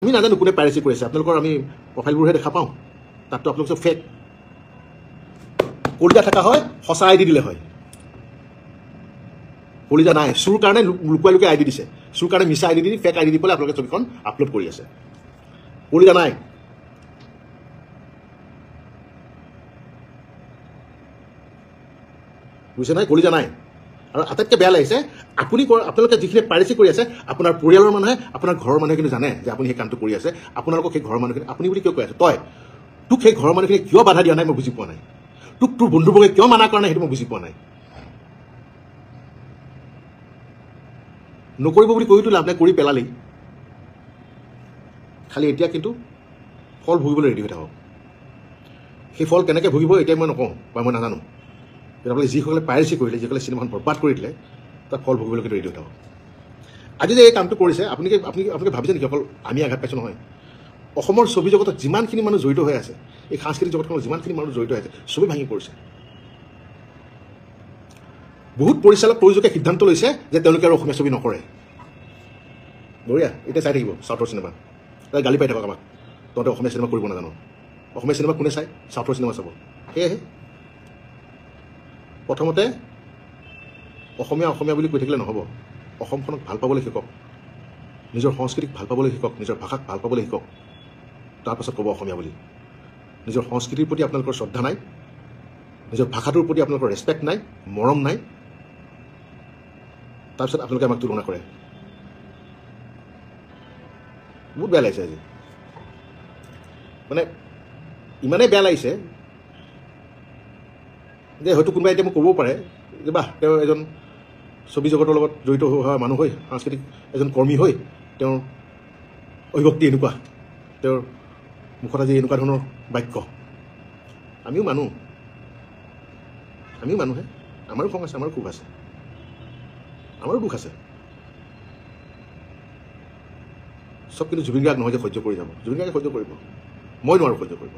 আমি নাজানো কোনে পাইৰেচি কৰি আছে আপোনালোকৰ আমি প্ৰফাইলবোৰহে দেখা পাওঁ তাততো আপোনালোক চব ফেক কলিজা থকা হয় সঁচা আইডি দিলে হয় কলিজা নাই চুৰ কাৰণে লুকুৱাই লুকুৱাই আইডি দিছে চুৰ কাৰণে মিছা আইডি দি ফেক আইডি দি পেলাই আপোনালোকে ছবিখন আপলোড কৰি আছে কলিজা নাই বুজিছে নাই কলিজা নাই আৰু আটাইতকৈ বেয়া লাগিছে আপোনালোকে যিখিনি পাইৰেচি কৰি আছে আপোনাৰ পৰিয়ালৰ মানুহে আপোনাৰ ঘৰৰ মানুহে কিন্তু জানে যে আপুনি সেই কামটো কৰি আছে আপোনালোকক সেই ঘৰৰ মানুহখিনি আপুনি বুলি কিয় কৈ আছে তই তোক সেই ঘৰৰ মানুহখিনি কিয় বাধা দিয়া নাই মই বুজি পোৱা নাই তোক তোৰ বন্ধুবৰ্গে কিয় মানা কৰা নাই সেইটো মই বুজি পোৱা নাই নকৰিব বুলি কৈতো লাভ নাই কৰি পেলালেই খালি এতিয়া কিন্তু ফল ভুগিবলৈ ৰেডি হৈ থাকক সেই ফল কেনেকৈ ভুগিব এতিয়া মই নকওঁ বা মই নাজানো কিন্তু আপোনালোকে যিসকলে পাইৰেচি কৰিলে যিসকলে চিনেমাখন বৰবাদ কৰি দিলে তাত ফল ভুগিবলৈ কিন্তু ৰেডি হৈ থাকক আজি যে এই কামটো কৰিছে আপোনালোকে ভাবিছে নেকি অকল আমি আঘাত পাইছোঁ নহয় অসমৰ ছবি জগতত যিমানখিনি মানুহ জড়িত হৈ আছে এই সাংস্কৃতিক জগতখনত যিমানখিনি মানুহ জড়িত হৈ আছে ছবি ভাঙি পৰিছে বহুত পৰিচালক প্ৰযোজকে সিদ্ধান্ত লৈছে যে তেওঁলোকে আৰু অসমীয়া ছবি নকৰে বঢ়িয়া এতিয়া চাই থাকিব চাউথৰ চিনেমা তাই গালি পাই থাকক আমাক তহঁতে অসমীয়া চিনেমা কৰিব নাজানো অসমীয়া চিনেমা কোনে চাই চাউথৰ চিনেমা চাব সেয়েহে প্ৰথমতে অসমীয়া বুলি কৈ থাকিলে নহ'ব অসমখনক ভাল পাবলৈ শিকক নিজৰ সংস্কৃতিক ভাল পাবলৈ শিকক নিজৰ ভাষাক ভাল পাবলৈ শিকক তাৰপাছত ক'ব অসমীয়া বুলি নিজৰ সংস্কৃতিৰ প্ৰতি আপোনালোকৰ শ্ৰদ্ধা নাই নিজৰ ভাষাটোৰ প্ৰতি আপোনালোকৰ ৰেচপেক্ট নাই মৰম নাই তাৰপিছত আপোনালোকে আমাক তুলনা কৰে বহুত বেয়া লাগিছে আজি মানে ইমানেই বেয়া লাগিছে যে হয়তো কোনোবাই এতিয়া মোক ক'বও পাৰে যে বাহ তেওঁ এজন ছবি জগতৰ লগত জড়িত হোৱা মানুহ হৈ সাংস্কৃতিক এজন কৰ্মী হৈ তেওঁৰ অভিভক্তি এনেকুৱা তেওঁৰ মুখত আজি এনেকুৱা ধৰণৰ বাক্য আমিও মানুহে আমাৰো খং আছে আমাৰো ক্ষোভ আছে আমাৰো দুখ আছে চব কিন্তু জুবিন গাৰ্গ নহয় যে সহ্য কৰি যাব জুবিন গাৰ্গে সহ্য কৰিব মই নোৱাৰোঁ সহ্য কৰিব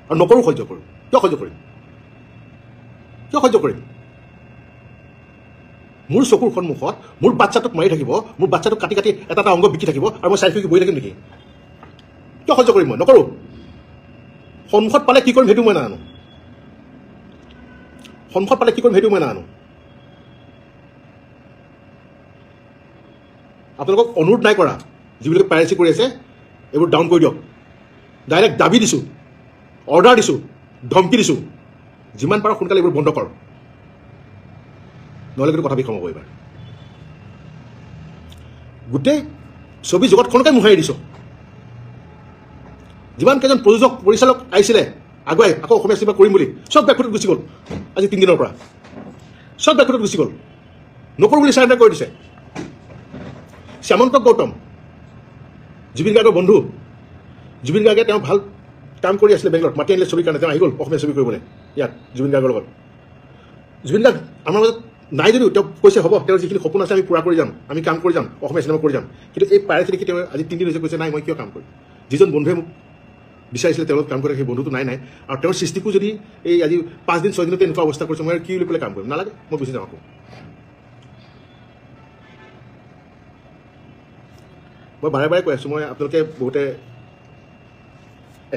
আৰু নকৰোঁ সহ্য কৰিম কিয় সহ্য কৰিম মোৰ চকুৰ সন্মুখত মোৰ বাচ্চাটোক মাৰি থাকিব মোৰ বাচ্চাটোক কাটি কাটি এটা এটা অংগ বিকি থাকিব আৰু মই চাই থাকি বহি থাকিম নেকি কিয় সহ্য কৰিম মই নকৰোঁ সন্মুখত পালে কি কৰিম সেইটো মই নাজানো আপোনালোকক অনুৰোধ নাই কৰা যিবিলাকে পাইৰেচি কৰি আছে এইবোৰ ডাউন কৰি দিয়ক ডাইৰেক্ট দাবী দিছোঁ অৰ্ডাৰ দিছোঁ ধমকি দিছোঁ যিমান পাৰোঁ সোনকালে এইবোৰ বন্ধ কৰ নহ'লে কিন্তু কথা বিষম হ'ব এইবাৰ গোটেই ছবি জগতখনকে মোহাৰি দিছোঁ যিমান কেইজন প্ৰযোজক পৰিচালক আহিছিলে আগুৱাই আকৌ অসমীয়া চিনেমা কৰিম বুলি চব বেকফুটত গুচি গ'ল আজি 3 দিনৰ পৰা চব বেকফুটত গুচি গ'ল নকৰোঁ বুলি চাৰেণ্ডাৰ কৰি দিছে শ্যামন্ত গৌতম জুবিন গাৰ্গৰ বন্ধু জুবিন গাৰ্গে তেওঁ ভাল কাম কৰি আছিলে বেংগলত মাতি আনিলে ছবিৰ কাৰণে তেওঁ আহি গ'ল অসমীয়া ছবি কৰিবলৈ ইয়াত জুবিন গাৰ্গৰ লগত জুবিন গাৰ্গ আমাৰ মাজত নাই যদিও তেওঁ কৈছে হ'ব তেওঁৰ যিখিনি সপোন আছে আমি পূৰা কৰি যাম আমি কাম কৰি যাম অসমীয়া চিনেমা কৰি যাম কিন্তু এই পাইৰেচি দেখি তেওঁ আজি 3 দিন হৈছে কৈছে নাই মই কিয় কাম কৰিম যিজন বন্ধুৱে মোক বিচাৰিছিলে তেওঁলোক কাম কৰে সেই বন্ধুটো নাই আৰু তেওঁৰ সৃষ্টিকো যদি এই আজি 5 দিন 6 দিনতে এনেকুৱা অৱস্থা কৰিছে মই কি বুলি পেলাই কাম কৰিম নালাগে মই গুচি যাওঁ আকৌ মই বাৰে বাৰে কৈ আছোঁ মই আপোনালোকে বহুতে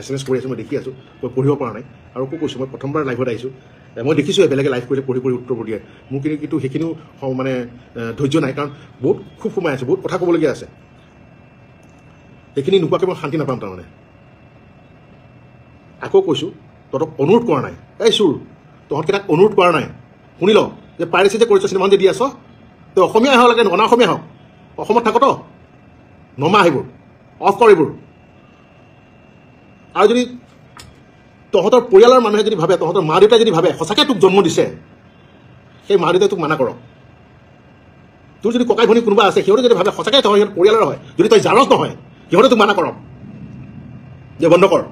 SMS কৰি আছোঁ মই দেখি আছোঁ মই পঢ়িব পৰা নাই আৰু আকৌ কৈছোঁ মই প্ৰথমবাৰ লাইভত আহিছোঁ মই দেখিছোঁ বেলেগে লাইভ কৰিলে পঢ়ি উত্তৰবোৰ দিয়ে মোৰ কিন্তু সেইখিনিও মানে ধৈৰ্য নাই কাৰণ বহুত খুব সোমাই আছে বহুত কথা ক'বলগীয়া আছে সেইখিনি নোপোৱাকৈ মই শান্তি নাপাম তাৰমানে আকৌ কৈছোঁ তহঁতক অনুৰোধ কৰা নাই এই চুৰ তহঁতকেইটাক অনুৰোধ কৰা নাই শুনি ল যে পাইৰেচি যে কৰিছ চিনেমাখন যে দি আছ তই অসমীয়াই হওক লাগে অনা অসমীয়া হওক অসমত থাকত নমা সেইবোৰ অফ কৰ এইবোৰ আৰু যদি তহঁতৰ পৰিয়ালৰ মানুহে যদি ভাবে তহঁতৰ মা দেউতাই যদি ভাবে সঁচাকৈ তোক জন্ম দিছে সেই মা দেউতাই তোক মানা কৰক তোৰ যদি ককাই ভনী কোনোবা আছে সিহঁতে যদি ভাবে সঁচাকৈ তহঁতৰ সিহঁত পৰিয়ালৰ হয় যদি তই জানক নহয় সিহঁতে তোক মানা কৰক যে বন্ধ কৰ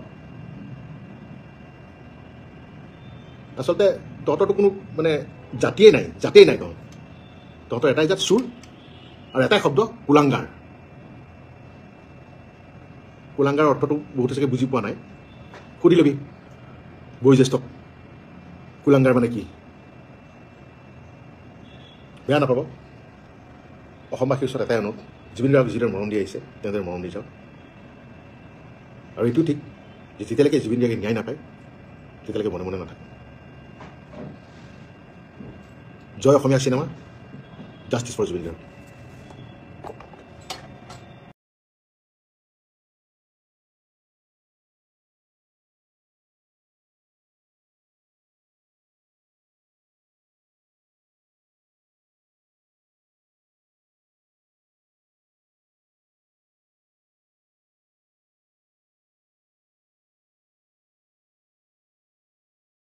আচলতে তহঁতৰতো কোনো মানে জাতিয়েই নাই তহঁতৰ এটাই জাত চুৰ আৰু এটাই শব্দ কুলাংগাৰ অৰ্থটো বহুতে চাগে বুজি পোৱা নাই সুধি ল'বি বয়োজ্যেষ্ঠক কুলাংগাৰ মানে কি বেয়া নাপাব অসমবাসীৰ ওচৰত এটাই অনুৰোধ জুবিন গাৰ্গক যিদৰে মৰম দি আহিছে তেনেদৰে মৰম দি যাওক আৰু এইটো ঠিক যে যেতিয়ালৈকে জুবিন গাৰ্গে ন্যায় নাপায় তেতিয়ালৈকে মনে মনে নাথাকে। জয় অসমীয়া cinema, justice for Zubeen Garg.